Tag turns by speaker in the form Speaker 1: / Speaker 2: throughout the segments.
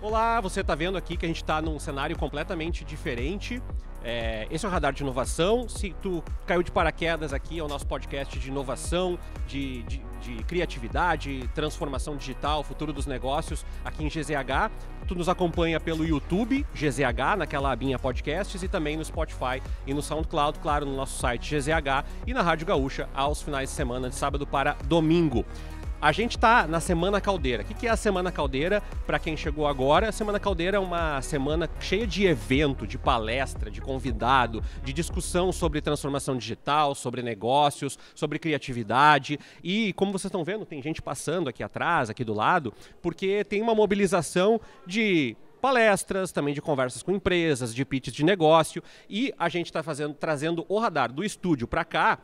Speaker 1: Olá, você está vendo aqui que a gente está num cenário completamente diferente. Esse é o Radar de Inovação. Se tu caiu de paraquedas aqui, é o nosso podcast de inovação, de criatividade, transformação digital, futuro dos negócios aqui em GZH. Tu nos acompanha pelo YouTube, GZH, naquela abinha podcasts, e também no Spotify e no SoundCloud, claro, no nosso site GZH e na Rádio Gaúcha aos finais de semana, de sábado para domingo. A gente está na Semana Caldeira. O que é a Semana Caldeira? Para quem chegou agora, a Semana Caldeira é uma semana cheia de evento, de palestra, de convidado, de discussão sobre transformação digital, sobre negócios, sobre criatividade. E como vocês estão vendo, tem gente passando aqui atrás, aqui do lado, porque tem uma mobilização de palestras, também de conversas com empresas, de pitches de negócio, e a gente está trazendo o Radar do estúdio para cá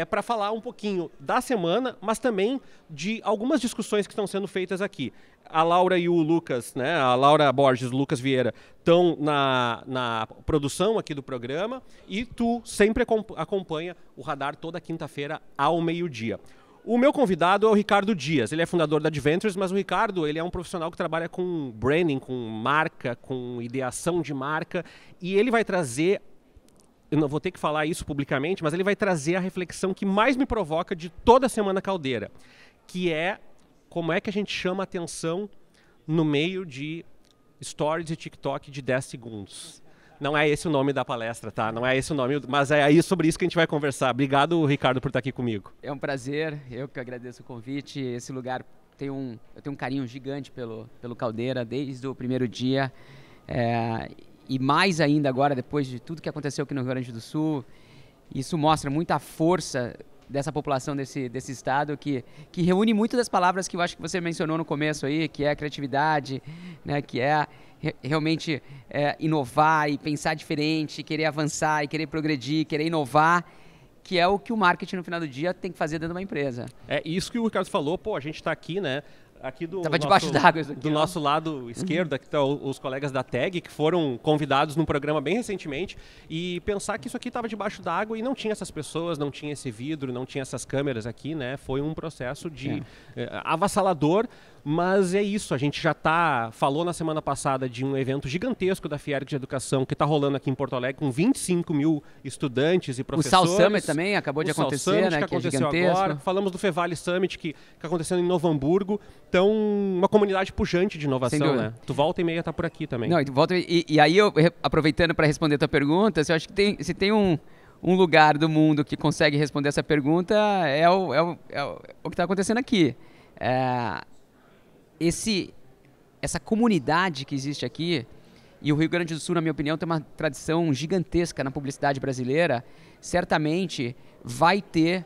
Speaker 1: para falar um pouquinho da semana, mas também de algumas discussões que estão sendo feitas aqui. A Laura e o Lucas, né, a Laura Borges e o Lucas Vieira estão na produção aqui do programa, e tu sempre acompanha o Radar toda quinta-feira ao meio-dia. O meu convidado é o Ricardo Dias, ele é fundador da Adventures, mas o Ricardo ele é um profissional que trabalha com branding, com marca, com ideação de marca, e ele vai trazer, eu não vou ter que falar isso publicamente, mas ele vai trazer a reflexão que mais me provoca de toda a Semana Caldeira, que é como é que a gente chama a atenção no meio de stories e TikTok de 10 segundos. Não é esse o nome da palestra, tá? Não é esse o nome, mas é aí sobre isso que a gente vai conversar. Obrigado, Ricardo, por estar aqui comigo.
Speaker 2: É um prazer, eu que agradeço o convite. Esse lugar eu tenho um carinho gigante pelo Caldeira desde o primeiro dia. E mais ainda agora, depois de tudo que aconteceu aqui no Rio Grande do Sul. Isso mostra muita força dessa população desse estado que reúne muito das palavras que eu acho que você mencionou no começo aí, que é a criatividade, né, que é realmente inovar e pensar diferente, querer avançar e querer progredir, querer inovar, que é o que o marketing no final do dia tem que fazer dentro de uma empresa. É
Speaker 1: isso que o Ricardo falou, a gente está aqui, né? Aqui
Speaker 2: Tava debaixo d'água isso aqui,
Speaker 1: do nosso lado esquerdo, aqui estão os colegas da TAG, que foram convidados num programa bem recentemente, e pensar que isso aqui estava debaixo d'água e não tinha essas pessoas, não tinha esse vidro, não tinha essas câmeras aqui, né? Foi um processo de avassalador, mas é isso, a gente já falou na semana passada de um evento gigantesco da Fierg de Educação que está rolando aqui em Porto Alegre com 25 mil estudantes e professores.
Speaker 2: O Sal Summit também acabou de acontecer,
Speaker 1: Summit,
Speaker 2: né?
Speaker 1: Que aconteceu agora. Falamos do Fevale Summit que aconteceu em Novo Hamburgo. Então, uma comunidade pujante de inovação, né? Tu volta e meia tá por aqui também.
Speaker 2: Não, e aí, aproveitando para responder a tua pergunta, eu acho que se tem um lugar do mundo que consegue responder essa pergunta, é o que está acontecendo aqui. Essa comunidade que existe aqui, e o Rio Grande do Sul, na minha opinião, tem uma tradição gigantesca na publicidade brasileira, certamente vai ter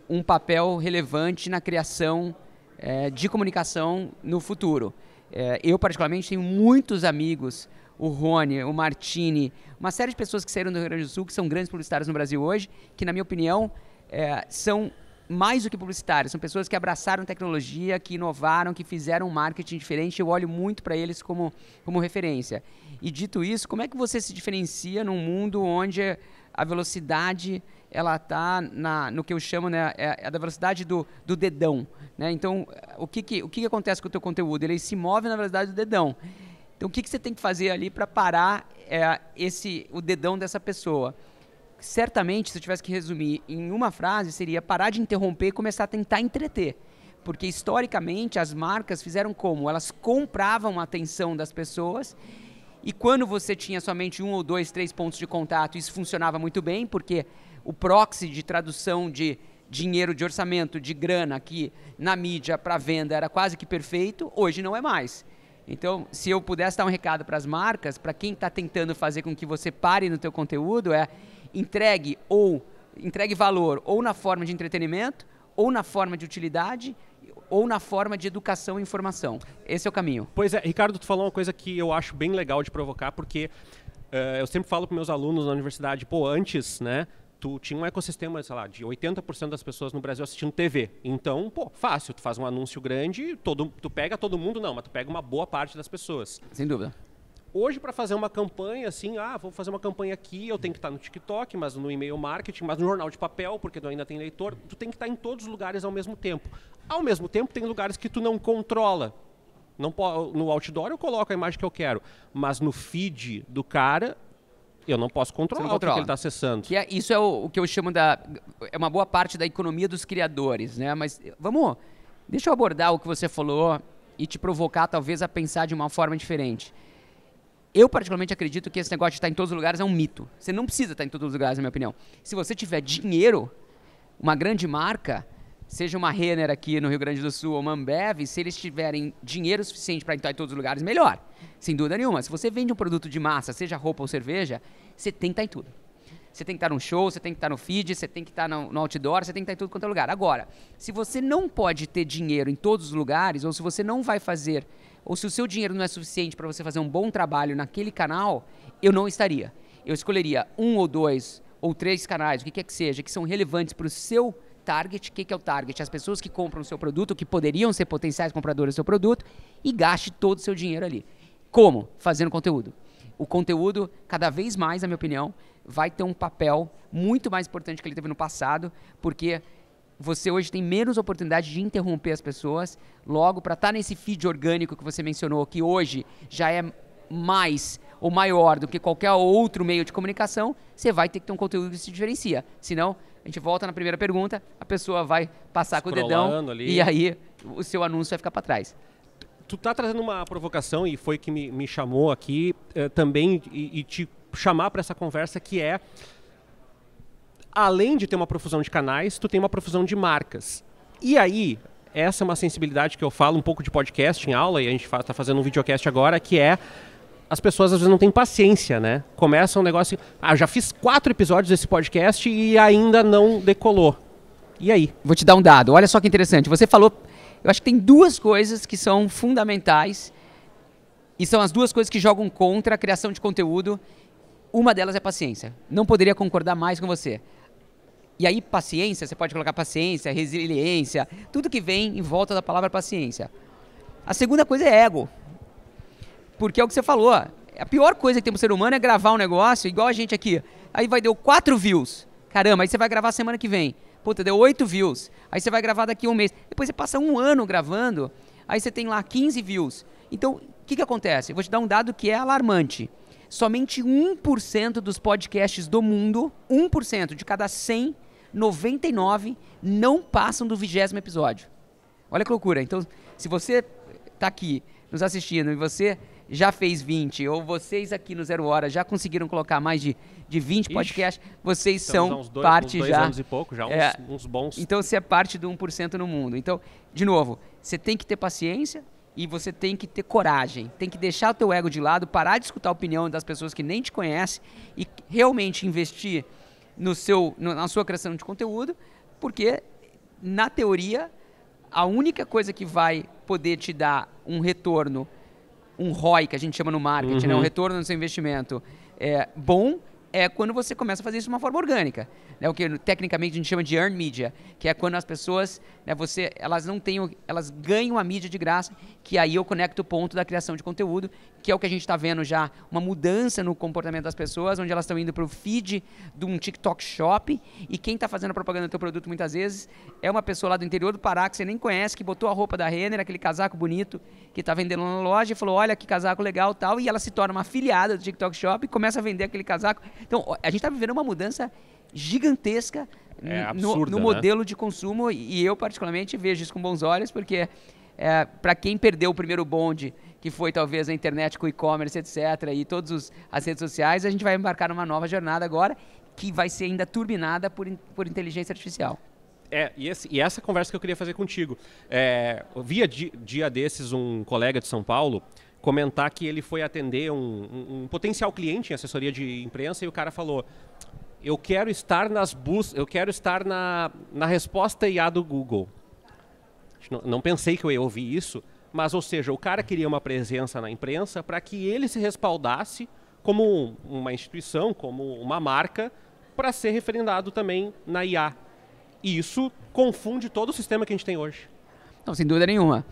Speaker 2: um papel relevante na criação de comunicação no futuro. Eu, particularmente, tenho muitos amigos, o Rony, o Martini, uma série de pessoas que saíram do Rio Grande do Sul, que são grandes publicitários no Brasil hoje, que, na minha opinião, são mais do que publicitários, são pessoas que abraçaram tecnologia, que inovaram, que fizeram um marketing diferente. Eu olho muito para eles como referência. E dito isso, como é que você se diferencia num mundo onde a velocidade ela está no que eu chamo, né, a da velocidade do dedão, né? Então, o que acontece com o teu conteúdo? Ele se move na velocidade do dedão. Então, o que você tem que fazer ali para parar o dedão dessa pessoa? Certamente, se eu tivesse que resumir em uma frase, seria parar de interromper e começar a tentar entreter. Porque, historicamente, as marcas fizeram como? Elas compravam a atenção das pessoas, e quando você tinha somente 1 ou 2, 3 pontos de contato, isso funcionava muito bem, porque o proxy de tradução de dinheiro, de orçamento, de grana aqui na mídia para venda era quase que perfeito, hoje não é mais. Então, se eu pudesse dar um recado para as marcas, para quem está tentando fazer com que você pare no teu conteúdo, entregue valor ou na forma de entretenimento, ou na forma de utilidade, ou na forma de educação e informação. Esse é o caminho.
Speaker 1: Pois é, Ricardo, tu falou uma coisa que eu acho bem legal de provocar, porque eu sempre falo para meus alunos na universidade, antes, né, tu tinha um ecossistema, sei lá, de 80% das pessoas no Brasil assistindo TV. Então, fácil, tu faz um anúncio grande, tu pega todo mundo, não, mas tu pega uma boa parte das pessoas.
Speaker 2: Sem dúvida.
Speaker 1: Hoje, para fazer uma campanha, assim, vou fazer uma campanha aqui, eu tenho que estar no TikTok, mas no e-mail marketing, mas no jornal de papel, porque tu ainda tem leitor, tu tem que estar em todos os lugares ao mesmo tempo. Ao mesmo tempo, tem lugares que tu não controla. No outdoor eu coloco a imagem que eu quero, mas no feed do cara eu não posso controlar o que ele está acessando.
Speaker 2: Isso é o que eu chamo é uma boa parte da economia dos criadores, né? Mas deixa eu abordar o que você falou e te provocar talvez a pensar de uma forma diferente. Eu particularmente acredito que esse negócio de estar em todos os lugares é um mito. Você não precisa estar em todos os lugares, na minha opinião. Se você tiver dinheiro, uma grande marca, seja uma Renner aqui no Rio Grande do Sul ou uma Ambev, se eles tiverem dinheiro suficiente para estar em todos os lugares, melhor. Sem dúvida nenhuma. Se você vende um produto de massa, seja roupa ou cerveja, você tem que estar em tudo. Você tem que estar no show, você tem que estar no feed, você tem que estar no outdoor, você tem que estar em tudo quanto é lugar. Agora, se você não pode ter dinheiro em todos os lugares, ou se você não vai fazer, ou se o seu dinheiro não é suficiente para você fazer um bom trabalho naquele canal, eu não estaria. Eu escolheria 1 ou 2 ou 3 canais, o que quer que seja, que são relevantes para o seu target. O que é o target? As pessoas que compram o seu produto, que poderiam ser potenciais compradores do seu produto, e gaste todo o seu dinheiro ali. Como? Fazendo conteúdo. O conteúdo, cada vez mais, na minha opinião, vai ter um papel muito mais importante que ele teve no passado, porque você hoje tem menos oportunidade de interromper as pessoas, logo para estar nesse feed orgânico que você mencionou, que hoje já é mais ou maior do que qualquer outro meio de comunicação, você vai ter que ter um conteúdo que se diferencia. Senão, a gente volta na primeira pergunta, a pessoa vai passar com o dedão ali, e aí o seu anúncio vai ficar para trás.
Speaker 1: Tu tá trazendo uma provocação, e foi que me chamou aqui também, e te chamar para essa conversa, que é, além de ter uma profusão de canais, tu tem uma profusão de marcas. E aí, essa é uma sensibilidade que eu falo um pouco de podcast em aula, e a gente tá fazendo um videocast agora, que é, as pessoas às vezes não têm paciência, né? Começa um negócio assim, já fiz 4 episódios desse podcast e ainda não decolou. E aí?
Speaker 2: Vou te dar um dado, olha só que interessante. Você falou, eu acho que tem 2 coisas que são fundamentais, e são as 2 coisas que jogam contra a criação de conteúdo. Uma delas é paciência. Não poderia concordar mais com você. E aí, paciência, você pode colocar paciência, resiliência, tudo que vem em volta da palavra paciência. A segunda coisa é ego. Porque é o que você falou. A pior coisa que tem pro ser humano é gravar um negócio, igual a gente aqui. Aí deu 4 views. Caramba, aí você vai gravar semana que vem. Puta, deu 8 views. Aí você vai gravar daqui a um mês. Depois você passa 1 ano gravando, aí você tem lá 15 views. Então, o que acontece? Eu vou te dar um dado que é alarmante. Somente 1% dos podcasts do mundo, 1% de cada 100, 99 não passam do 20º episódio. Olha que loucura. Então, se você está aqui nos assistindo e você já fez 20, ou vocês aqui no Zero Hora já conseguiram colocar mais de 20 podcasts, vocês são parte
Speaker 1: uns 2
Speaker 2: já...
Speaker 1: anos e pouco, já uns bons...
Speaker 2: Então, você é parte do 1% no mundo. Então, de novo, você tem que ter paciência, e você tem que ter coragem, tem que deixar o teu ego de lado, parar de escutar a opinião das pessoas que nem te conhecem e realmente investir na sua criação de conteúdo, porque, na teoria, a única coisa que vai poder te dar um retorno, um ROI, que a gente chama no marketing, né? Um retorno no seu investimento bom, é quando você começa a fazer isso de uma forma orgânica. Né, o que tecnicamente a gente chama de earned media, que é quando as pessoas, né, elas ganham a mídia de graça, que aí eu conecto o ponto da criação de conteúdo, que é o que a gente está vendo já, uma mudança no comportamento das pessoas, onde elas estão indo para o feed de um TikTok Shop, e quem está fazendo a propaganda do teu produto muitas vezes é uma pessoa lá do interior do Pará, que você nem conhece, que botou a roupa da Renner, aquele casaco bonito, que está vendendo na loja, e falou, olha que casaco legal tal, e ela se torna uma afiliada do TikTok Shop e começa a vender aquele casaco. Então, a gente está vivendo uma mudança gigantesca
Speaker 1: absurda,
Speaker 2: no modelo de consumo, e eu particularmente vejo isso com bons olhos, porque para quem perdeu o primeiro bonde, que foi talvez a internet com o e-commerce, etc., e todas as redes sociais, a gente vai embarcar numa nova jornada agora, que vai ser ainda turbinada por inteligência artificial.
Speaker 1: E essa conversa que eu queria fazer contigo. Eu vi dia desses um colega de São Paulo comentar que ele foi atender um potencial cliente em assessoria de imprensa, e o cara falou: eu quero estar eu quero estar na resposta IA do Google. Não pensei que eu ia ouvir isso, mas, ou seja, o cara queria uma presença na imprensa para que ele se respaldasse como uma instituição, como uma marca, para ser referendado também na IA. E isso confunde todo o sistema que a gente tem hoje.
Speaker 2: Não, sem dúvida nenhuma.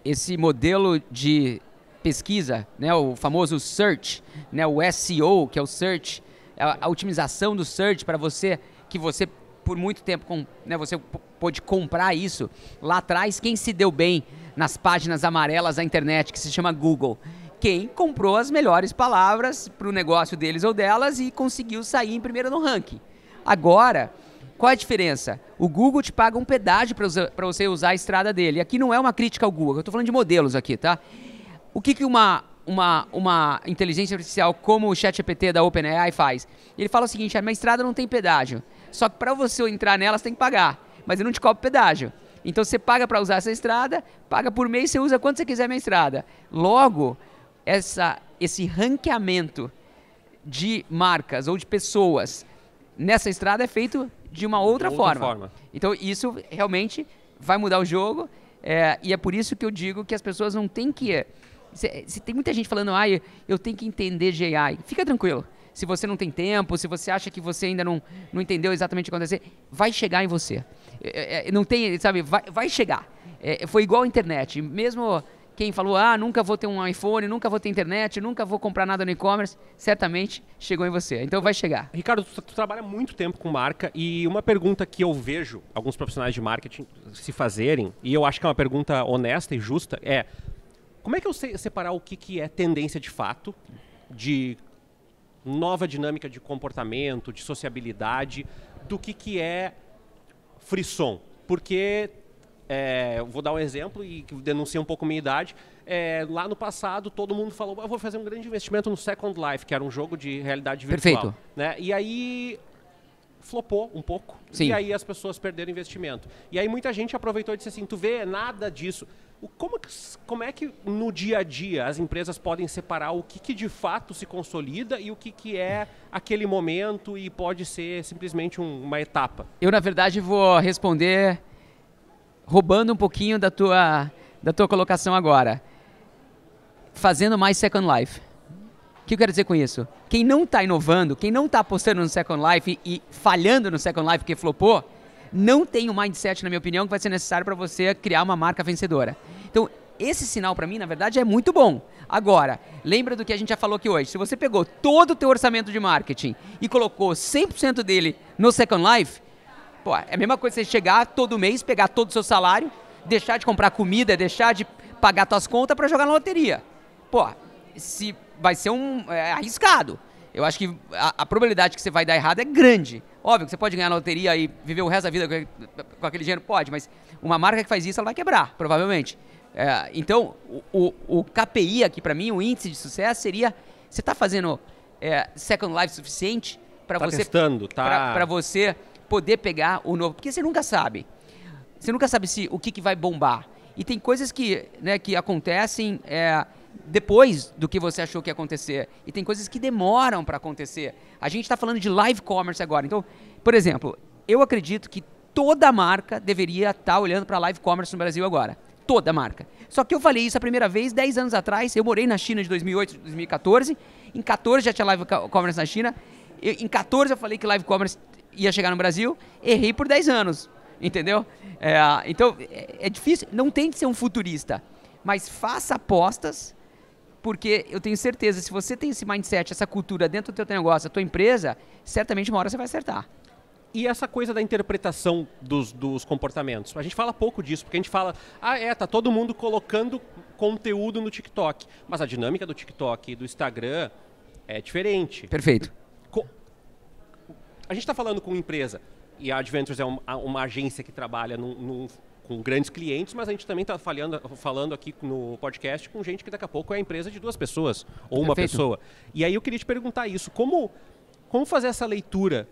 Speaker 2: Esse modelo de pesquisa, né, o famoso search, né, o SEO, que é o search, a otimização do search para você, que você por muito tempo, né, você pôde comprar isso lá atrás. Quem se deu bem nas páginas amarelas da internet, que se chama Google. Quem comprou as melhores palavras para o negócio deles ou delas e conseguiu sair em primeiro no ranking. Agora, qual é a diferença? O Google te paga um pedágio para você usar a estrada dele. Aqui não é uma crítica ao Google, eu estou falando de modelos aqui, tá? O que uma inteligência artificial como o ChatGPT da OpenAI faz? Ele fala o seguinte, a minha estrada não tem pedágio, só que para você entrar nela você tem que pagar, mas eu não te cobro pedágio. Então você paga para usar essa estrada, paga por mês, você usa quanto você quiser a minha estrada. Logo, esse ranqueamento de marcas ou de pessoas nessa estrada é feito de uma outra forma. Então isso realmente vai mudar o jogo, e é por isso que eu digo que as pessoas não têm que... Se tem muita gente falando, eu tenho que entender de AI. Fica tranquilo. Se você não tem tempo, se você acha que você ainda não entendeu exatamente o que acontecer, vai chegar em você. Não tem, sabe, vai chegar. Foi igual a internet. Mesmo quem falou, nunca vou ter um iPhone, nunca vou ter internet, nunca vou comprar nada no e-commerce, certamente chegou em você. Então vai chegar.
Speaker 1: Ricardo, tu trabalha muito tempo com marca e uma pergunta que eu vejo alguns profissionais de marketing se fazerem, e eu acho que é uma pergunta honesta e justa, é: como é que eu sei separar o que é tendência de fato, de nova dinâmica de comportamento, de sociabilidade, do que é frisson? Porque, eu vou dar um exemplo e que denuncia um pouco a minha idade. Lá no passado, todo mundo falou, eu vou fazer um grande investimento no Second Life, que era um jogo de realidade virtual.
Speaker 2: Perfeito.
Speaker 1: Né? E aí flopou um pouco.
Speaker 2: Sim.
Speaker 1: E aí as pessoas perderam investimento. E aí muita gente aproveitou e disse assim, tu vê, nada disso. Como é que no dia a dia as empresas podem separar o que de fato se consolida e o que é aquele momento e pode ser simplesmente uma etapa?
Speaker 2: Eu, na verdade, vou responder roubando um pouquinho da tua colocação agora. Fazendo mais Second Life. O que eu quero dizer com isso? Quem não está inovando, quem não está apostando no Second Life e falhando no Second Life porque flopou, não tem o mindset, na minha opinião, que vai ser necessário para você criar uma marca vencedora. Então, esse sinal para mim, na verdade, é muito bom. Agora, lembra do que a gente já falou aqui hoje. Se você pegou todo o teu orçamento de marketing e colocou 100% dele no Second Life, é a mesma coisa você chegar todo mês, pegar todo o seu salário, deixar de comprar comida, deixar de pagar suas contas para jogar na loteria. Se vai ser arriscado. Eu acho que a probabilidade que você vai dar errado é grande. Óbvio que você pode ganhar na loteria e viver o resto da vida com aquele dinheiro, pode, mas uma marca que faz isso, ela vai quebrar, provavelmente. Então, o KPI aqui para mim, o índice de sucesso seria, você está fazendo Second Life suficiente para você...
Speaker 1: testando, tá?
Speaker 2: Para você poder pegar o novo... Porque você nunca sabe. Você nunca sabe o que vai bombar. E tem coisas que acontecem... depois do que você achou que ia acontecer. E tem coisas que demoram para acontecer. A gente está falando de live commerce agora. Então, por exemplo, eu acredito que toda marca deveria estar olhando para live commerce no Brasil agora. Toda marca. Só que eu falei isso a primeira vez 10 anos atrás. Eu morei na China de 2008, 2014. Em 14 já tinha live commerce na China. Em 14 eu falei que live commerce ia chegar no Brasil. Errei por 10 anos. Entendeu? Então, é difícil. Não tente ser um futurista. Mas faça apostas. Porque eu tenho certeza, se você tem esse mindset, essa cultura dentro do teu negócio, da tua empresa, certamente uma hora você vai acertar.
Speaker 1: E essa coisa da interpretação dos comportamentos? A gente fala pouco disso, porque a gente fala, tá todo mundo colocando conteúdo no TikTok. Mas a dinâmica do TikTok e do Instagram é diferente.
Speaker 2: Perfeito.
Speaker 1: A gente está falando com empresa, e a Adventures é uma agência que trabalha com grandes clientes, mas a gente também está falando aqui no podcast com gente que daqui a pouco é a empresa de 2 pessoas, ou uma pessoa. E aí eu queria te perguntar isso, como fazer essa leitura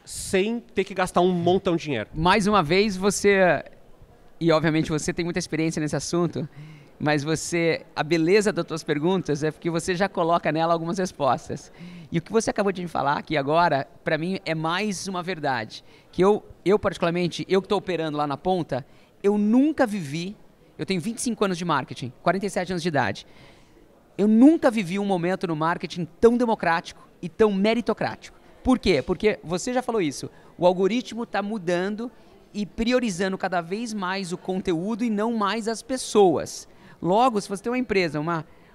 Speaker 1: sem ter que gastar um montão de dinheiro?
Speaker 2: Mais uma vez e obviamente você tem muita experiência nesse assunto, mas a beleza das tuas perguntas é porque você já coloca nela algumas respostas. E o que você acabou de me falar aqui agora, para mim, é mais uma verdade. Que eu particularmente, eu que estou operando lá na ponta, eu nunca vivi, eu tenho 25 anos de marketing, 47 anos de idade. Eu nunca vivi um momento no marketing tão democrático e tão meritocrático. Por quê? Porque você já falou isso, o algoritmo está mudando e priorizando cada vez mais o conteúdo e não mais as pessoas. Logo, se você tem uma empresa,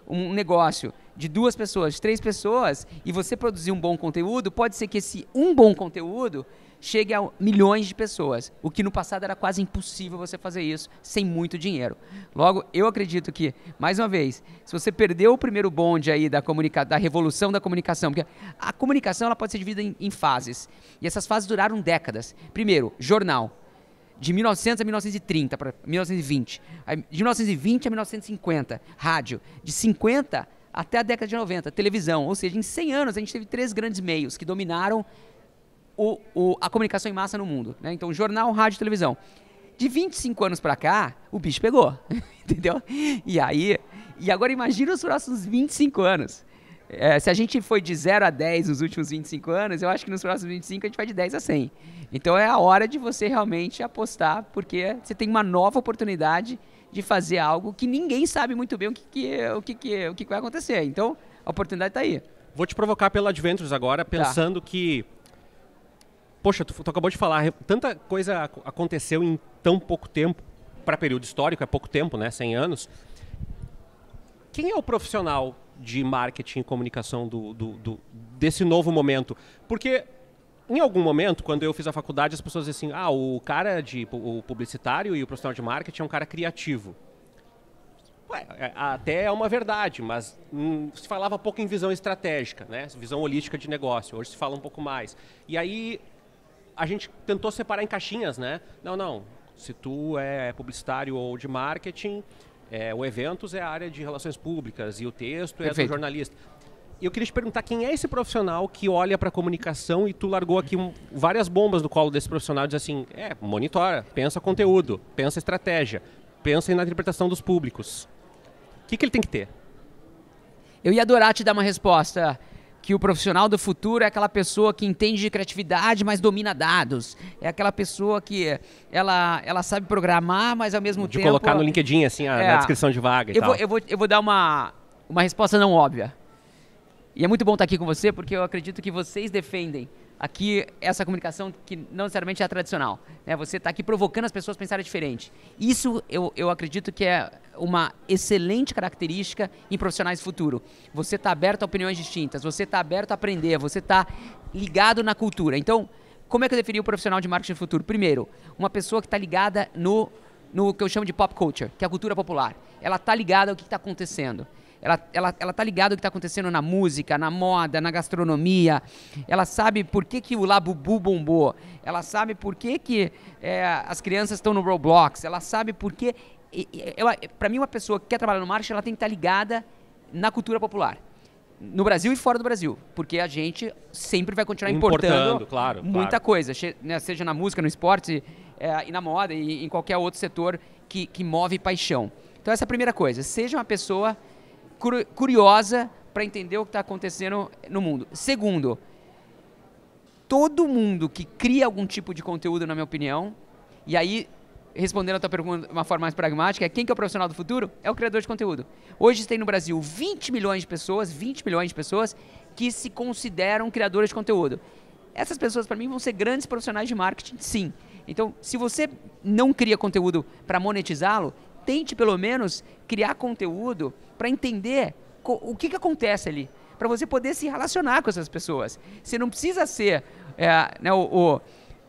Speaker 2: um negócio de 2 pessoas, de 3 pessoas, e você produzir um bom conteúdo, pode ser que esse bom conteúdo chegue a milhões de pessoas, o que no passado era quase impossível você fazer isso sem muito dinheiro. Logo, eu acredito que, mais uma vez, se você perdeu o primeiro bonde aí da revolução da comunicação, porque a comunicação ela pode ser dividida em fases, e essas fases duraram décadas. Primeiro, jornal, de 1900 a 1930, para 1920, de 1920 a 1950, rádio, de 50 até a década de 90, televisão, ou seja, em 100 anos a gente teve 3 grandes meios que dominaram a comunicação em massa no mundo, né? Então, jornal, rádio e televisão. De 25 anos para cá, o bicho pegou, entendeu? E agora imagina os próximos 25 anos. Se a gente foi de 0 a 10 nos últimos 25 anos, eu acho que nos próximos 25 a gente vai de 10 a 100. Então é a hora de você realmente apostar, porque você tem uma nova oportunidade de fazer algo que ninguém sabe muito bem o que vai acontecer. Então, a oportunidade está aí.
Speaker 1: Vou te provocar pelo Adventures agora, pensando que... Poxa, tu acabou de falar, tanta coisa aconteceu em tão pouco tempo, para período histórico, é pouco tempo, né? 100 anos. Quem é o profissional de marketing e comunicação desse novo momento? Porque em algum momento, quando eu fiz a faculdade, as pessoas diziam assim, o publicitário e o profissional de marketing é um cara criativo. Até é uma verdade, mas se falava pouco em visão estratégica, né? Visão holística de negócio. Hoje se fala um pouco mais. E aí a gente tentou separar em caixinhas, né? Não. Se tu é publicitário ou de marketing, o eventos é a área de relações públicas e o texto é do jornalista. E eu queria te perguntar quem é esse profissional que olha para a comunicação e tu largou aqui várias bombas no colo desse profissional e diz assim, monitora, pensa conteúdo, pensa estratégia, pensa na interpretação dos públicos. O que ele tem que ter?
Speaker 2: Eu ia adorar te dar uma resposta que o profissional do futuro é aquela pessoa que entende de criatividade, mas domina dados. É aquela pessoa que ela sabe programar, mas ao mesmo tempo...
Speaker 1: De colocar no LinkedIn, assim, na descrição de vaga e tal.
Speaker 2: Eu vou dar uma resposta não óbvia. E é muito bom estar aqui com você, porque eu acredito que vocês defendem aqui essa comunicação que não necessariamente é a tradicional, né? Você está aqui provocando as pessoas a pensarem diferente. Isso eu acredito que é uma excelente característica em profissionais do futuro. Você está aberto a opiniões distintas, você está aberto a aprender, você está ligado na cultura. Então, como é que eu defini o profissional de marketing do futuro? Primeiro, uma pessoa que está ligada no que eu chamo de pop culture, que é a cultura popular. Ela está ligada ao que está acontecendo. Ela tá ligada ao que está acontecendo na música, na moda, na gastronomia. Ela sabe por que o Labubu bombou. Ela sabe por que as crianças estão no Roblox. Ela sabe por que... Para mim, uma pessoa que quer trabalhar no marketing, ela tem que estar ligada na cultura popular. No Brasil e fora do Brasil. Porque a gente sempre vai continuar importando muita coisa. Seja na música, no esporte, e na moda, e em qualquer outro setor que move paixão. Então, essa é a primeira coisa. Seja uma pessoa curiosa para entender o que está acontecendo no mundo. Segundo, todo mundo que cria algum tipo de conteúdo, na minha opinião, e aí, respondendo a tua pergunta de uma forma mais pragmática, quem que é o profissional do futuro? É o criador de conteúdo. Hoje tem no Brasil 20 milhões de pessoas que se consideram criadores de conteúdo. Essas pessoas, para mim, vão ser grandes profissionais de marketing, sim. Então, se você não cria conteúdo para monetizá-lo, tente, pelo menos, criar conteúdo para entender o que acontece ali, para você poder se relacionar com essas pessoas. Você não precisa ser,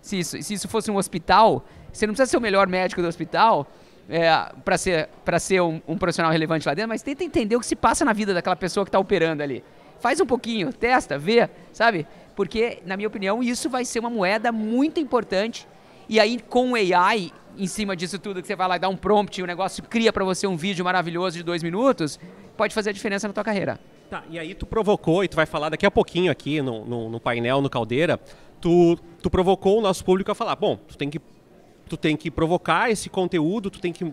Speaker 2: se isso fosse um hospital, você não precisa ser o melhor médico do hospital para ser um profissional relevante lá dentro, mas tenta entender o que se passa na vida daquela pessoa que está operando ali. Faz um pouquinho, testa, vê, sabe? Porque, na minha opinião, isso vai ser uma moeda muito importante. E aí, com o AI, em cima disso tudo, que você vai lá e dá um prompt e o negócio cria para você um vídeo maravilhoso de 2 minutos, pode fazer a diferença na tua carreira.
Speaker 1: Tá, e aí tu provocou, e tu vai falar daqui a pouquinho aqui no painel, no Caldeira, tu provocou o nosso público a falar, bom, tu tem que provocar esse conteúdo, tu tem que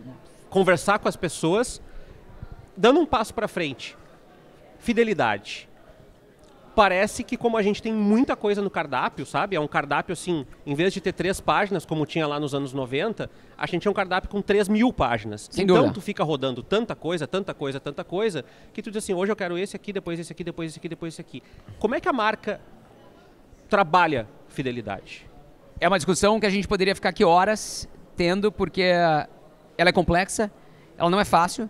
Speaker 1: conversar com as pessoas, dando um passo para frente. Fidelidade. Parece que como a gente tem muita coisa no cardápio, sabe? É um cardápio assim, em vez de ter 3 páginas, como tinha lá nos anos 90, a gente é um cardápio com 3.000 páginas.
Speaker 2: Sem
Speaker 1: então
Speaker 2: dúvida.
Speaker 1: Tu fica rodando tanta coisa, que tu diz assim, hoje eu quero esse aqui, depois esse aqui, depois esse aqui, depois esse aqui. Como é que a marca trabalha fidelidade?
Speaker 2: É uma discussão que a gente poderia ficar aqui horas tendo, porque ela é complexa, ela não é fácil,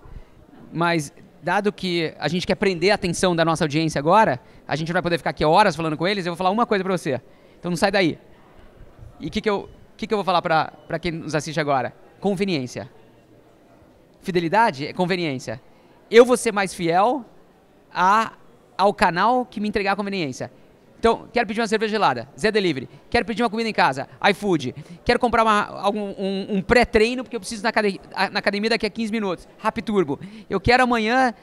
Speaker 2: mas dado que a gente quer prender a atenção da nossa audiência agora, a gente não vai poder ficar aqui horas falando com eles, eu vou falar uma coisa pra você. Então não sai daí. E o que eu vou falar para quem nos assiste agora? Conveniência. Fidelidade é conveniência. Eu vou ser mais fiel ao canal que me entregar a conveniência. Então, quero pedir uma cerveja gelada, Zé Delivery. Quero pedir uma comida em casa, iFood. Quero comprar um pré-treino, porque eu preciso na academia daqui a 15 minutos, Rapturbo. Eu quero amanhã,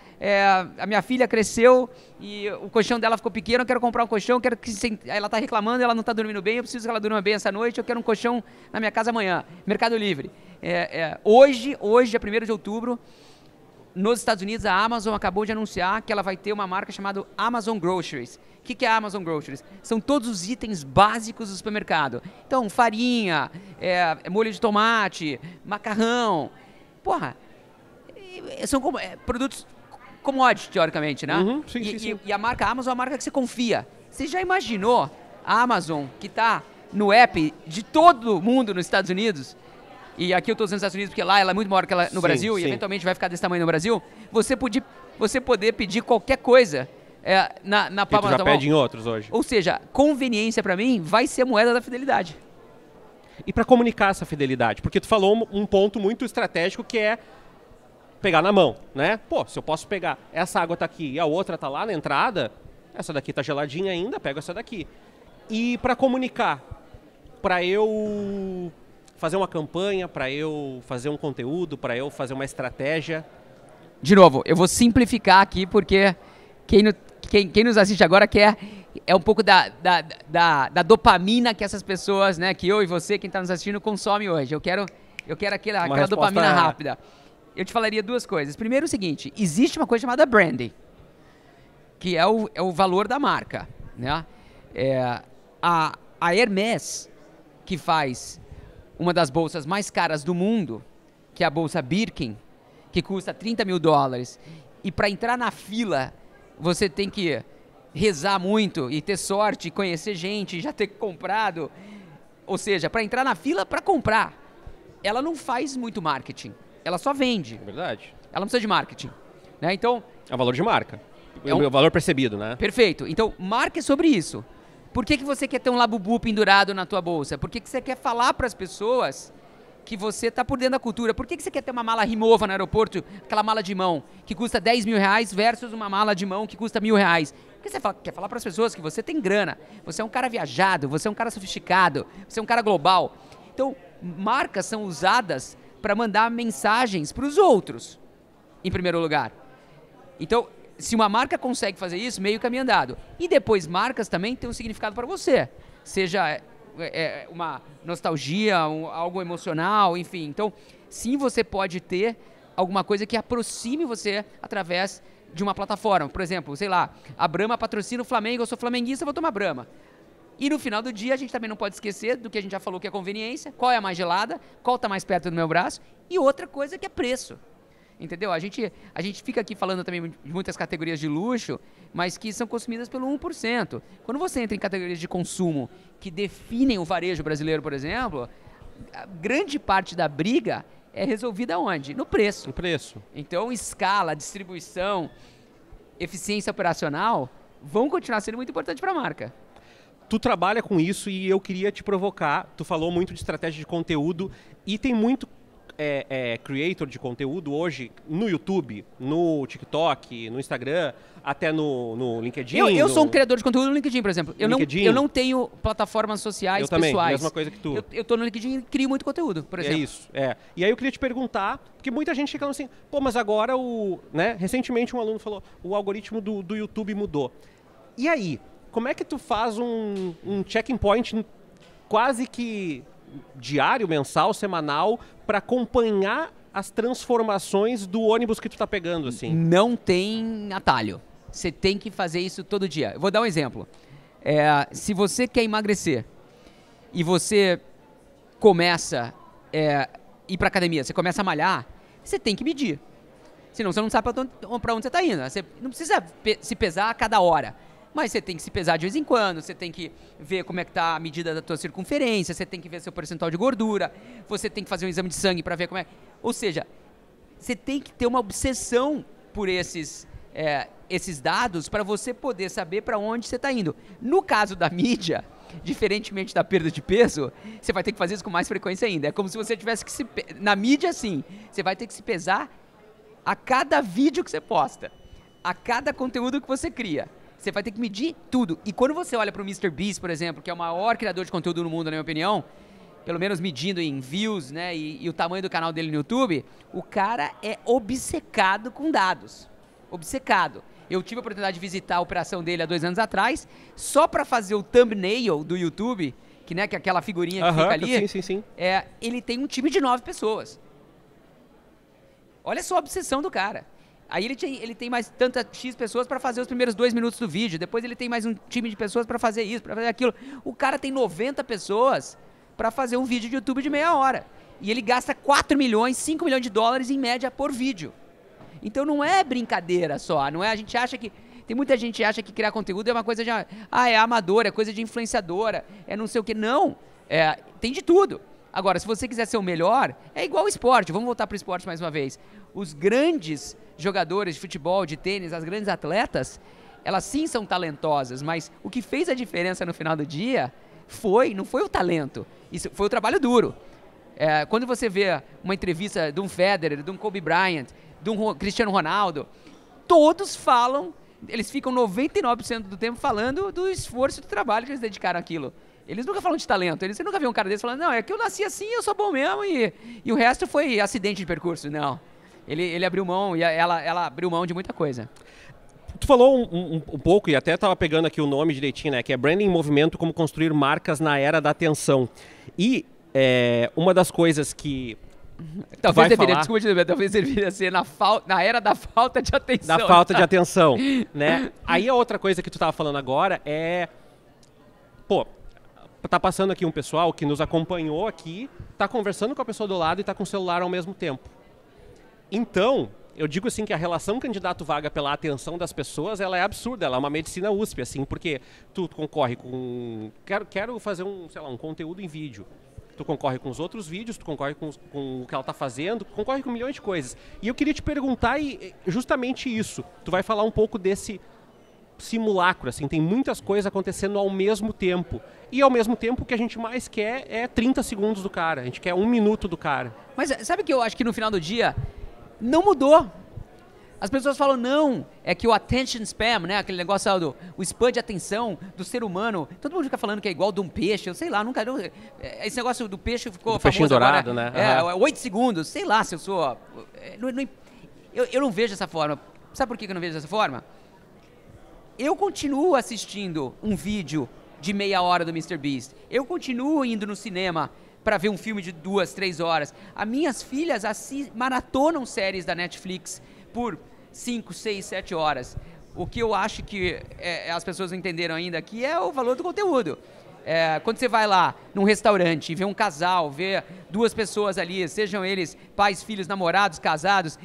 Speaker 2: a minha filha cresceu e o colchão dela ficou pequeno, eu quero comprar um colchão, ela está reclamando, ela não está dormindo bem, eu preciso que ela durma bem essa noite, eu quero um colchão na minha casa amanhã. Mercado Livre. Hoje, dia 1º de outubro, nos Estados Unidos, a Amazon acabou de anunciar que ela vai ter uma marca chamada Amazon Groceries. O que é a Amazon Groceries? São todos os itens básicos do supermercado. Então, farinha, molho de tomate, macarrão. Porra, são produtos commodity, teoricamente, né?
Speaker 1: Uhum, sim.
Speaker 2: E a marca Amazon é uma marca que você confia. Você já imaginou a Amazon, que está no app de todo mundo nos Estados Unidos? E aqui eu estou usando os Estados Unidos porque lá ela é muito maior que ela no Brasil e eventualmente vai ficar desse tamanho no Brasil. Você poder pedir qualquer coisa na palma da tua mão.
Speaker 1: Já pede em outros hoje.
Speaker 2: Ou seja, conveniência para mim vai ser a moeda da fidelidade.
Speaker 1: E para comunicar essa fidelidade? Porque tu falou um ponto muito estratégico que é pegar na mão, né? Pô, se eu posso pegar, essa água tá aqui e a outra tá lá na entrada, essa daqui tá geladinha ainda, pego essa daqui. E para comunicar, para eu fazer uma campanha, para eu fazer um conteúdo, para eu fazer uma estratégia.
Speaker 2: De novo, eu vou simplificar aqui porque quem nos assiste agora quer um pouco da dopamina que essas pessoas, né, que eu e você, quem está nos assistindo, consome hoje. Eu quero aquela dopamina rápida. Eu te falaria duas coisas. Primeiro, o seguinte, existe uma coisa chamada branding, que é o valor da marca, né? A Hermès, que faz uma das bolsas mais caras do mundo, que é a bolsa Birkin, que custa $30 mil, e para entrar na fila você tem que rezar muito e ter sorte, conhecer gente, já ter comprado. Ou seja, para entrar na fila para comprar, ela não faz muito marketing, ela só vende.
Speaker 1: É verdade.
Speaker 2: Ela não precisa de marketing, né? Então,
Speaker 1: é o valor de marca, o valor percebido, né?
Speaker 2: Perfeito. Então, marca é sobre isso. Por que você quer ter um labubu pendurado na tua bolsa? Por que você quer falar para as pessoas que você está por dentro da cultura? Por que você quer ter uma mala Rimowa no aeroporto, aquela mala de mão, que custa R$10 mil versus uma mala de mão que custa R$1.000? Porque você quer falar para as pessoas que você tem grana, você é um cara viajado, você é um cara sofisticado, você é um cara global. Então, marcas são usadas para mandar mensagens para os outros, em primeiro lugar. Então, se uma marca consegue fazer isso, meio caminho andado. E depois, marcas também têm um significado para você. Seja uma nostalgia, algo emocional, enfim. Então, sim, você pode ter alguma coisa que aproxime você através de uma plataforma. Por exemplo, sei lá, a Brahma patrocina o Flamengo, eu sou flamenguista, eu vou tomar Brahma. E no final do dia, a gente também não pode esquecer do que a gente já falou, que é conveniência, qual é a mais gelada, qual está mais perto do meu braço, e outra coisa que é preço. Entendeu? A gente fica aqui falando também de muitas categorias de luxo, mas que são consumidas pelo 1%. Quando você entra em categorias de consumo que definem o varejo brasileiro, por exemplo, a grande parte da briga é resolvida onde? No preço.
Speaker 1: No preço.
Speaker 2: Então, escala, distribuição, eficiência operacional vão continuar sendo muito importantes para a marca.
Speaker 1: Tu trabalha com isso e eu queria te provocar. Tu falou muito de estratégia de conteúdo e tem muito creator de conteúdo hoje no YouTube, no TikTok, no Instagram, até no LinkedIn.
Speaker 2: Eu sou um criador de conteúdo no LinkedIn, por exemplo. Eu não tenho plataformas sociais pessoais.
Speaker 1: Também, mesma coisa que tu.
Speaker 2: Eu tô no LinkedIn e crio muito conteúdo, por exemplo.
Speaker 1: É isso, E aí eu queria te perguntar, porque muita gente fica assim, pô, mas agora recentemente um aluno falou, o algoritmo do YouTube mudou. E aí, como é que tu faz um checking point quase que diário, mensal, semanal, para acompanhar as transformações do ônibus que tu tá pegando, assim?
Speaker 2: Não tem atalho. Você tem que fazer isso todo dia. Eu vou dar um exemplo. Se você quer emagrecer e você começa a ir para academia, você começa a malhar, você tem que medir. Senão você não sabe para onde você está indo. Você não precisa se pesar a cada hora. Mas você tem que se pesar de vez em quando, você tem que ver como é que está a medida da tua circunferência, você tem que ver seu percentual de gordura, você tem que fazer um exame de sangue para ver como é... Ou seja, você tem que ter uma obsessão por esses dados para você poder saber para onde você está indo. No caso da mídia, diferentemente da perda de peso, você vai ter que fazer isso com mais frequência ainda. É como se você tivesse que na mídia, sim, você vai ter que se pesar a cada vídeo que você posta, a cada conteúdo que você cria. Você vai ter que medir tudo. E quando você olha para o MrBeast, por exemplo, que é o maior criador de conteúdo no mundo, na minha opinião, pelo menos medindo em views, né, e o tamanho do canal dele no YouTube, o cara é obcecado com dados. Obcecado. Eu tive a oportunidade de visitar a operação dele há 2 anos atrás, só para fazer o thumbnail do YouTube, que, né, que é aquela figurinha que fica ali.
Speaker 1: Sim.
Speaker 2: Ele tem um time de 9 pessoas. Olha só a obsessão do cara. Aí ele tem mais tantas X pessoas para fazer os primeiros 2 minutos do vídeo. Depois ele tem mais um time de pessoas para fazer isso, para fazer aquilo. O cara tem 90 pessoas para fazer um vídeo de YouTube de meia hora. E ele gasta 4 milhões, 5 milhões de dólares em média por vídeo. Então não é brincadeira só, não é? A gente acha que... Tem muita gente que acha que criar conteúdo é uma coisa de... é amadora, é coisa de influenciadora, é não sei o que. Não, tem de tudo. Agora, se você quiser ser o melhor, é igual ao esporte. Vamos voltar para o esporte mais uma vez. Os grandes jogadores de futebol, de tênis, as grandes atletas, elas sim são talentosas, mas o que fez a diferença no final do dia não foi o talento, isso foi o trabalho duro. Quando você vê uma entrevista de um Federer, de um Kobe Bryant, de um Cristiano Ronaldo, todos falam, eles ficam 99% do tempo falando do esforço e do trabalho que eles dedicaram àquilo. Eles nunca falam de talento, você nunca vê um cara desse falando, não, é que eu nasci assim, eu sou bom mesmo e o resto foi acidente de percurso. Não, ele abriu mão e ela abriu mão de muita coisa.
Speaker 1: Tu falou um pouco, e até estava pegando aqui o nome direitinho, né? Que é Branding em Movimento, como construir marcas na era da atenção. E uma das coisas que
Speaker 2: talvez deveria ser na era da falta de atenção.
Speaker 1: Da falta de atenção, né? Aí a outra coisa que tu estava falando agora tá passando aqui um pessoal que nos acompanhou aqui, tá conversando com a pessoa do lado e tá com o celular ao mesmo tempo. Então, eu digo assim que a relação candidato-vaga pela atenção das pessoas, ela é absurda, ela é uma medicina USP, assim, porque tu concorre com... Quero fazer um conteúdo em vídeo. Tu concorre com os outros vídeos, tu concorre com o que ela está fazendo, tu concorre com milhões de coisas. E eu queria te perguntar justamente isso. Tu vai falar um pouco desse simulacro, assim, tem muitas coisas acontecendo ao mesmo tempo. E ao mesmo tempo o que a gente mais quer é 30 segundos do cara, a gente quer 1 minuto do cara.
Speaker 2: Mas sabe que eu acho que no final do dia não mudou. As pessoas falam, não, é que o attention spam, né, aquele negócio o spam de atenção do ser humano, todo mundo fica falando que é igual de um peixe, eu sei lá, nunca... Esse negócio do peixe ficou famoso
Speaker 1: peixinho dourado,
Speaker 2: agora,
Speaker 1: né?
Speaker 2: 8 segundos, sei lá se eu sou... Eu não vejo dessa forma. Sabe por que eu não vejo dessa forma? Eu continuo assistindo um vídeo de meia hora do MrBeast. Eu continuo indo no cinema para ver um filme de 2, 3 horas. As minhas filhas maratonam séries da Netflix por 5, 6, 7 horas. O que eu acho que as pessoas não entenderam ainda aqui é o valor do conteúdo. Quando você vai lá num restaurante e vê um casal, vê 2 pessoas ali, sejam eles pais, filhos, namorados, casados,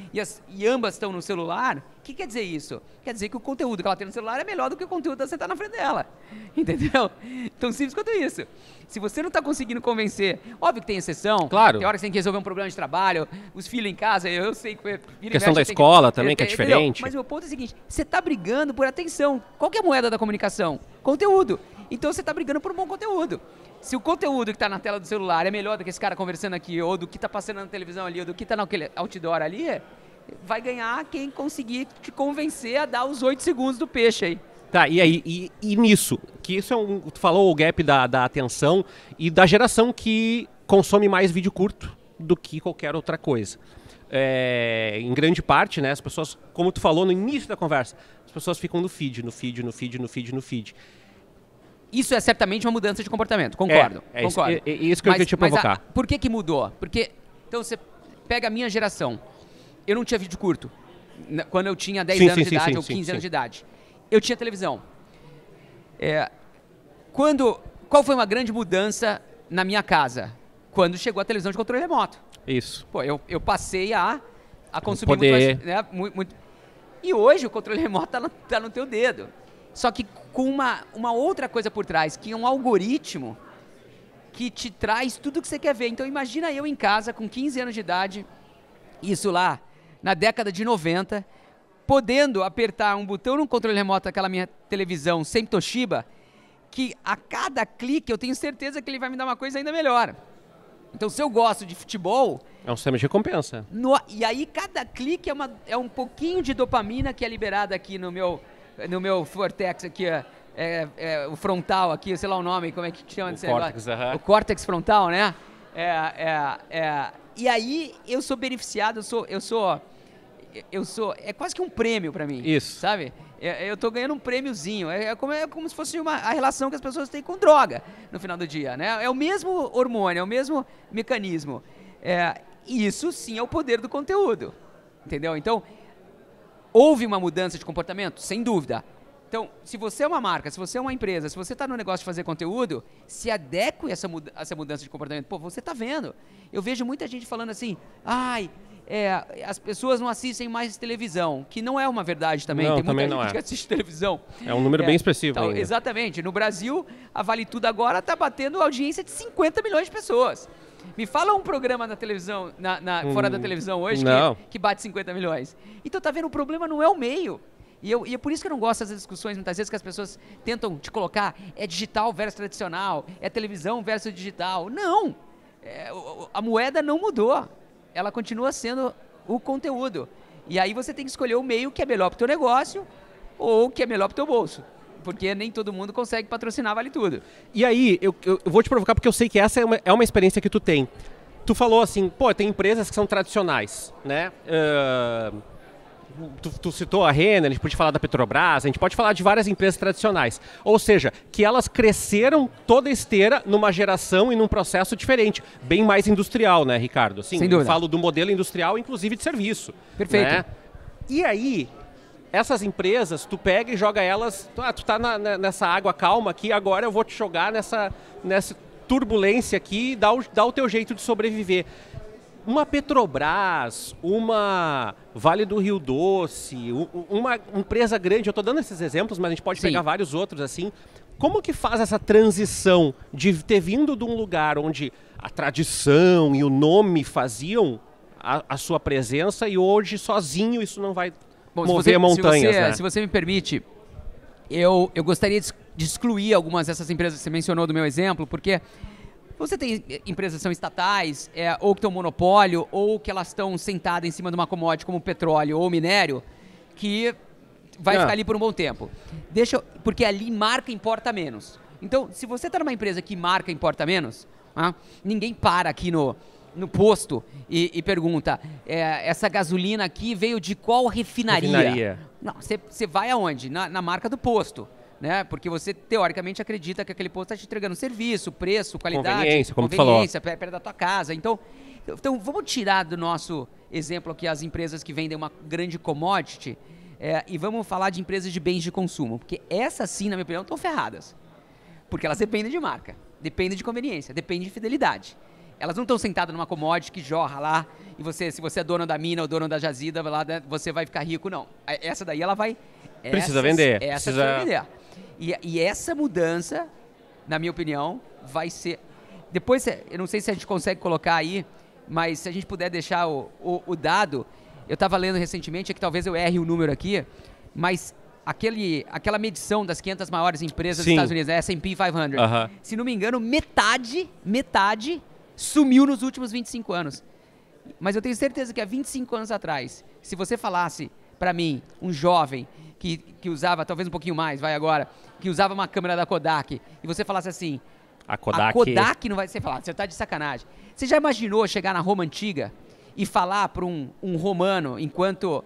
Speaker 2: e ambas estão no celular, o que quer dizer isso? Quer dizer que o conteúdo que ela tem no celular é melhor do que o conteúdo de você estar na frente dela. Entendeu? Tão simples quanto isso. Se você não está conseguindo convencer, óbvio que tem exceção.
Speaker 1: Claro.
Speaker 2: Tem hora que você tem que resolver um problema de trabalho, os filhos em casa, eu sei que...
Speaker 1: Questão da escola também, que é diferente.
Speaker 2: Mas o meu ponto é o seguinte, você está brigando por atenção. Qual que é a moeda da comunicação? Conteúdo. Então você está brigando por um bom conteúdo. Se o conteúdo que está na tela do celular é melhor do que esse cara conversando aqui, ou do que está passando na televisão ali, ou do que está naquele outdoor ali, vai ganhar quem conseguir te convencer a dar os 8 segundos do peixe aí.
Speaker 1: Tá, e aí, e nisso, que isso tu falou o gap da atenção e da geração que consome mais vídeo curto do que qualquer outra coisa. Em grande parte, né, as pessoas, como tu falou no início da conversa, as pessoas ficam no feed.
Speaker 2: Isso é certamente uma mudança de comportamento, concordo. Concordo.
Speaker 1: Isso que eu queria te provocar.
Speaker 2: Por que mudou? Porque, então você pega a minha geração, eu não tinha vídeo curto, quando eu tinha 10 anos de idade ou 15 anos de idade. Eu tinha televisão. Qual foi uma grande mudança na minha casa? Quando chegou a televisão de controle remoto.
Speaker 1: Isso.
Speaker 2: Pô, eu passei a consumir muito mais, né, muito. E hoje o controle remoto tá no teu dedo. Só que com uma outra coisa por trás, que é um algoritmo que te traz tudo que você quer ver. Então imagina eu em casa com 15 anos de idade, isso lá na década de 90, podendo apertar um botão no controle remoto daquela minha televisão sem Toshiba, que a cada clique eu tenho certeza que ele vai me dar uma coisa ainda melhor. Então, se eu gosto de futebol...
Speaker 1: É um sistema de recompensa.
Speaker 2: E aí, cada clique é um pouquinho de dopamina que é liberada aqui no meu vortex aqui, o frontal aqui, sei lá o nome, como é que chama desse
Speaker 1: negócio?
Speaker 2: O córtex frontal, né? E aí, eu sou beneficiado, é quase que um prêmio para mim.
Speaker 1: Isso.
Speaker 2: Sabe? Eu tô ganhando um prêmiozinho. É como se fosse a relação que as pessoas têm com droga no final do dia, né? É o mesmo hormônio, é o mesmo mecanismo. Isso sim é o poder do conteúdo. Entendeu? Então, houve uma mudança de comportamento? Sem dúvida. Então, se você é uma marca, se você é uma empresa, se você está no negócio de fazer conteúdo, se adeque a essa mudança de comportamento. Pô, você está vendo. Eu vejo muita gente falando assim, as pessoas não assistem mais televisão, que não é uma verdade também.
Speaker 1: Não,
Speaker 2: tem muita
Speaker 1: também
Speaker 2: gente que assiste televisão.
Speaker 1: É um número bem expressivo.
Speaker 2: Então, exatamente. No Brasil, a Vale Tudo agora está batendo audiência de 50 milhões de pessoas. Me fala um programa na televisão, fora da televisão hoje que bate 50 milhões. Então, tá vendo, o problema não é o meio. E é por isso que eu não gosto dessas discussões, muitas vezes, que as pessoas tentam te colocar, é digital versus tradicional, é televisão versus digital. Não! A moeda não mudou. Ela continua sendo o conteúdo. E aí você tem que escolher o meio que é melhor para o teu negócio ou que é melhor para o teu bolso. Porque nem todo mundo consegue patrocinar Vale Tudo.
Speaker 1: E aí, eu vou te provocar porque eu sei que essa é uma experiência que tu tem. Tu falou assim, tem empresas que são tradicionais, né? Tu citou a Renner, a gente pode falar da Petrobras, a gente pode falar de várias empresas tradicionais. Ou seja, que elas cresceram toda esteira numa geração e num processo diferente, bem mais industrial, né, Ricardo? Assim,
Speaker 2: sem dúvida.
Speaker 1: Eu falo do modelo industrial, inclusive de serviço.
Speaker 2: Perfeito.
Speaker 1: Né? E aí, essas empresas, tu pega e joga elas, tu tá nessa água calma aqui, agora eu vou te jogar nessa turbulência aqui, dá o teu jeito de sobreviver. Uma Petrobras, uma Vale do Rio Doce, uma empresa grande, eu estou dando esses exemplos, mas a gente pode pegar vários outros assim. Como que faz essa transição de ter vindo de um lugar onde a tradição e o nome faziam a sua presença e hoje sozinho isso não vai mover montanhas, né?
Speaker 2: Se você me permite, eu gostaria de excluir algumas dessas empresas que você mencionou do meu exemplo, porque... Você tem empresas que são estatais, ou que estão monopólio, ou que elas estão sentadas em cima de uma commodity como petróleo ou minério, que vai ficar ali por um bom tempo. Porque ali marca importa menos. Então, se você está numa empresa que marca importa menos, ninguém para aqui no posto e pergunta, essa gasolina aqui veio de qual refinaria? Não, você vai aonde? Na marca do posto. Né? Porque você, teoricamente, acredita que aquele posto está te entregando serviço, preço, qualidade, conveniência perto da tua casa. Então, vamos tirar do nosso exemplo aqui as empresas que vendem uma grande commodity e vamos falar de empresas de bens de consumo. Porque essas, sim, na minha opinião, estão ferradas. Porque elas dependem de marca, dependem de conveniência, dependem de fidelidade. Elas não estão sentadas numa commodity que jorra lá e se você é dono da mina ou dono da jazida, você vai ficar rico, não. Essa daí, ela vai...
Speaker 1: Precisa vender.
Speaker 2: Precisa vender. E essa mudança, na minha opinião, vai ser... Depois, eu não sei se a gente consegue colocar aí, mas se a gente puder deixar o dado, eu estava lendo recentemente, que talvez eu erre o número aqui, mas aquela medição das 500 maiores empresas dos Estados Unidos, a S&P 500, se não me engano, metade sumiu nos últimos 25 anos. Mas eu tenho certeza que há 25 anos atrás, se você falasse para mim, um jovem que usava, talvez um pouquinho mais, que usava uma câmera da Kodak, e você falasse assim, a Kodak não vai ser falado, você tá de sacanagem. Você já imaginou chegar na Roma Antiga e falar para um romano, enquanto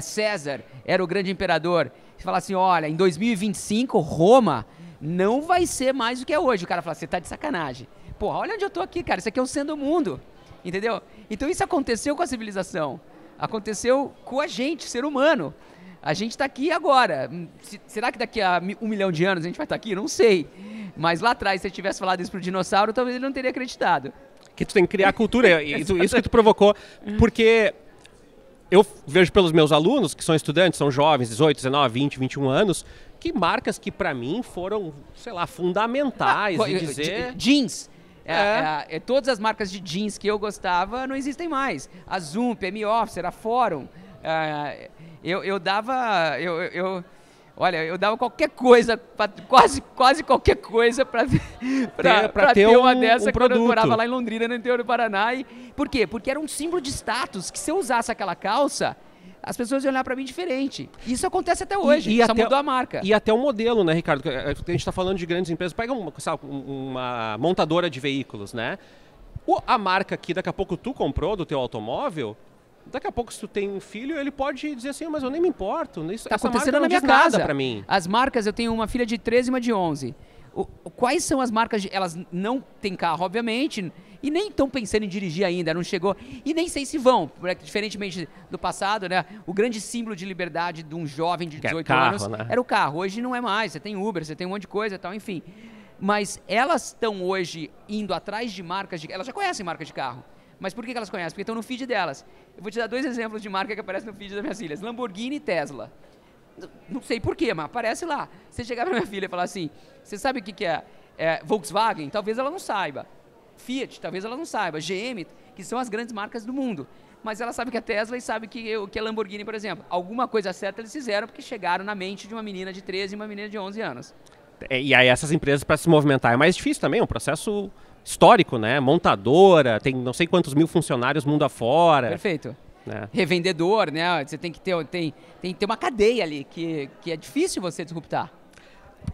Speaker 2: César era o grande imperador, e falar assim, olha, em 2025, Roma não vai ser mais o que é hoje. O cara fala, você tá de sacanagem. Porra, olha onde eu tô aqui, cara, isso aqui é o centro do mundo, entendeu? Então isso aconteceu com a civilização, aconteceu com a gente, ser humano. A gente está aqui agora. Será que daqui a 1 milhão de anos a gente vai estar aqui? Não sei. Mas lá atrás, se eu tivesse falado isso pro dinossauro, talvez ele não teria acreditado. Que tu tem que criar cultura, isso que tu provocou. Porque eu vejo pelos meus alunos, que são estudantes, são jovens, 18, 19, 20, 21 anos, que marcas que para mim foram, sei lá, fundamentais. Jeans. Todas as marcas de jeans que eu gostava não existem mais. A Zoom, PM Officer, a Fórum. Olha, eu dava qualquer coisa, quase qualquer coisa para ter uma dessa quando eu morava lá em Londrina, no interior do Paraná. E, por quê? Porque era um símbolo de status, que se eu usasse aquela calça, as pessoas iam olhar para mim diferente. Isso acontece até hoje, só mudou a marca.
Speaker 1: E até o modelo, né, Ricardo? A gente está falando de grandes empresas. Pega uma montadora de veículos, né? A marca que daqui a pouco tu comprou do teu automóvel, daqui a pouco se tu tem um filho, ele pode dizer assim, mas eu nem me importo.
Speaker 2: Está acontecendo na minha casa.
Speaker 1: Para mim.
Speaker 2: As marcas, eu tenho uma filha de 13 e uma de 11. Quais são as marcas? Elas não têm carro, obviamente, e nem estão pensando em dirigir ainda, não chegou. E nem sei se vão, diferentemente do passado, né? O grande símbolo de liberdade de um jovem de 18 anos, né? Era o carro. Hoje não é mais, você tem Uber, você tem um monte de coisa e tal, enfim. Mas elas estão hoje indo atrás de marcas de... Elas já conhecem marca de carro. Mas por que elas conhecem? Porque estão no feed delas. Eu vou te dar 2 exemplos de marca que aparecem no feed das minhas filhas. Lamborghini e Tesla. Não sei porquê, mas aparece lá. Você chegar pra minha filha e falar assim, você sabe o que é Volkswagen? Talvez ela não saiba. Fiat, talvez ela não saiba. GM, que são as grandes marcas do mundo. Mas ela sabe que é Tesla e sabe que é Lamborghini, por exemplo. Alguma coisa certa eles fizeram porque chegaram na mente de uma menina de 13 e uma menina de 11 anos.
Speaker 1: E aí essas empresas, para se movimentar, é mais difícil também, é um processo histórico, né? Montadora, tem não sei quantos mil funcionários mundo afora.
Speaker 2: Perfeito. Revendedor, né? Você tem que ter uma cadeia ali, que é difícil você disruptar.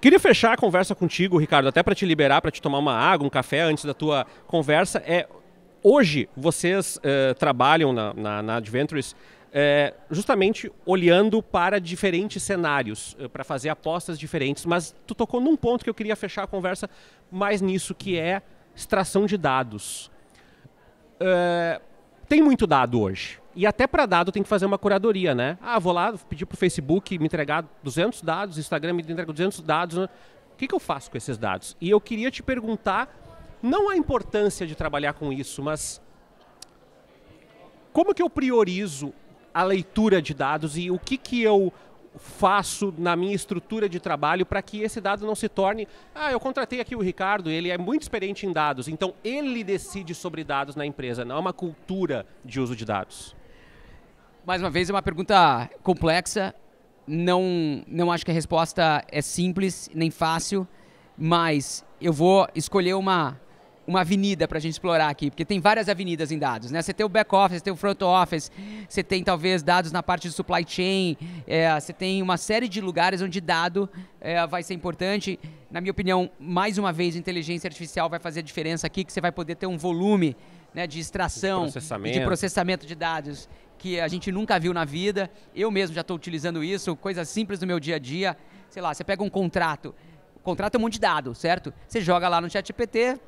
Speaker 1: Queria fechar a conversa contigo, Ricardo, até para te liberar, para te tomar uma água, um café antes da tua conversa. Hoje, vocês trabalham na Adventures justamente olhando para diferentes cenários, para fazer apostas diferentes, mas tu tocou num ponto que eu queria fechar a conversa mais nisso, que é extração de dados. Tem muito dado hoje. E até para dado tem que fazer uma curadoria, né? Vou lá pedir para o Facebook me entregar 200 dados, o Instagram me entrega 200 dados. Né? O que eu faço com esses dados? E eu queria te perguntar, não a importância de trabalhar com isso, mas como que eu priorizo a leitura de dados e o que eu faço na minha estrutura de trabalho para que esse dado não se torne... eu contratei aqui o Ricardo, ele é muito experiente em dados, então ele decide sobre dados na empresa, não é uma cultura de uso de dados.
Speaker 2: Mais uma vez, é uma pergunta complexa, não acho que a resposta é simples, nem fácil, mas eu vou escolher uma avenida para a gente explorar aqui, porque tem várias avenidas em dados, né? Você tem o back office, você tem o front office, você tem talvez dados na parte de supply chain, você tem uma série de lugares onde dado vai ser importante. Na minha opinião, mais uma vez, inteligência artificial vai fazer a diferença aqui, que você vai poder ter um volume, né, de extração e de processamento de dados que a gente nunca viu na vida. Eu mesmo já estou utilizando isso, coisas simples do meu dia a dia. Sei lá, você pega um contrato, o contrato é um monte de dado, certo? Você joga lá no ChatGPT,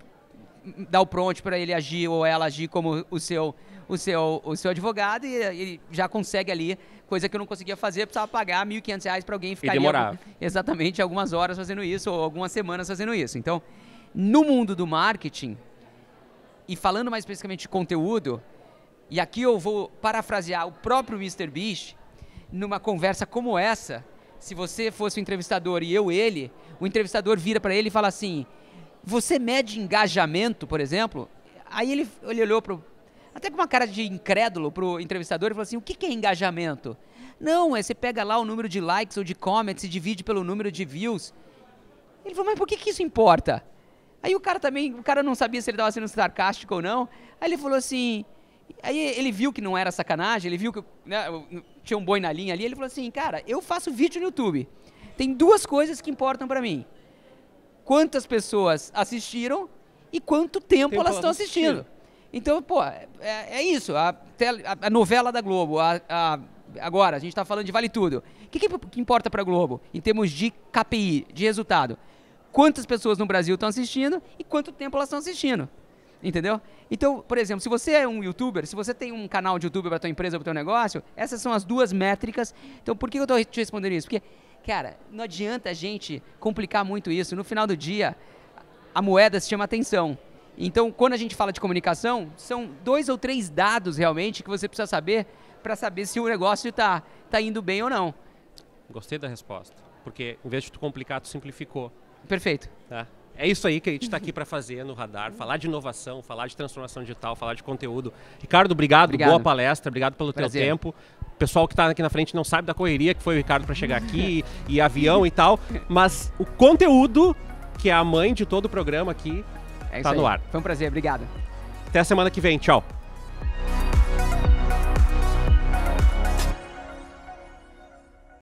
Speaker 2: dá o prompt para ele agir ou ela agir como o seu advogado e ele já consegue ali, coisa que eu não conseguia fazer, eu precisava pagar R$1.500 para alguém ficar exatamente algumas horas fazendo isso ou algumas semanas fazendo isso. Então, no mundo do marketing, e falando mais especificamente de conteúdo, e aqui eu vou parafrasear o próprio MrBeast, numa conversa como essa, se você fosse o entrevistador e ele, o entrevistador vira para ele e fala assim: você mede engajamento, por exemplo? Aí ele olhou até com uma cara de incrédulo pro entrevistador e falou assim: o que é engajamento? Não, você pega lá o número de likes ou de comments e divide pelo número de views. Ele falou: mas por que isso importa? Aí o cara não sabia se ele estava sendo sarcástico ou não. Aí ele falou assim, aí ele viu que não era sacanagem, ele viu que tinha um boi na linha ali, ele falou assim: cara, eu faço vídeo no YouTube. Tem 2 coisas que importam para mim: quantas pessoas assistiram e quanto tempo elas estão assistindo. Então, é isso. A novela da Globo, agora, a gente está falando de Vale Tudo. O que importa para a Globo em termos de KPI, de resultado? Quantas pessoas no Brasil estão assistindo e quanto tempo elas estão assistindo. Entendeu? Então, por exemplo, se você é um youtuber, se você tem um canal de YouTube para a tua empresa, para o teu negócio, essas são as 2 métricas. Então, por que eu estou te respondendo isso? Porque, cara, não adianta a gente complicar muito isso. No final do dia, a moeda se chama atenção. Então, quando a gente fala de comunicação, são 2 ou 3 dados realmente que você precisa saber para saber se o negócio está indo bem ou não.
Speaker 1: Gostei da resposta. Porque, em vez de tu complicar, tu simplificou.
Speaker 2: Perfeito.
Speaker 1: Tá? É isso aí que a gente está aqui para fazer no Radar. Falar de inovação, falar de transformação digital, falar de conteúdo. Ricardo, obrigado. Boa palestra. Obrigado pelo teu tempo. pessoal que tá aqui na frente não sabe da correria que foi o Ricardo para chegar aqui, e avião e tal, mas o conteúdo, que é a mãe de todo o programa aqui, tá no ar.
Speaker 2: Foi um prazer, obrigado.
Speaker 1: Até a semana que vem, tchau.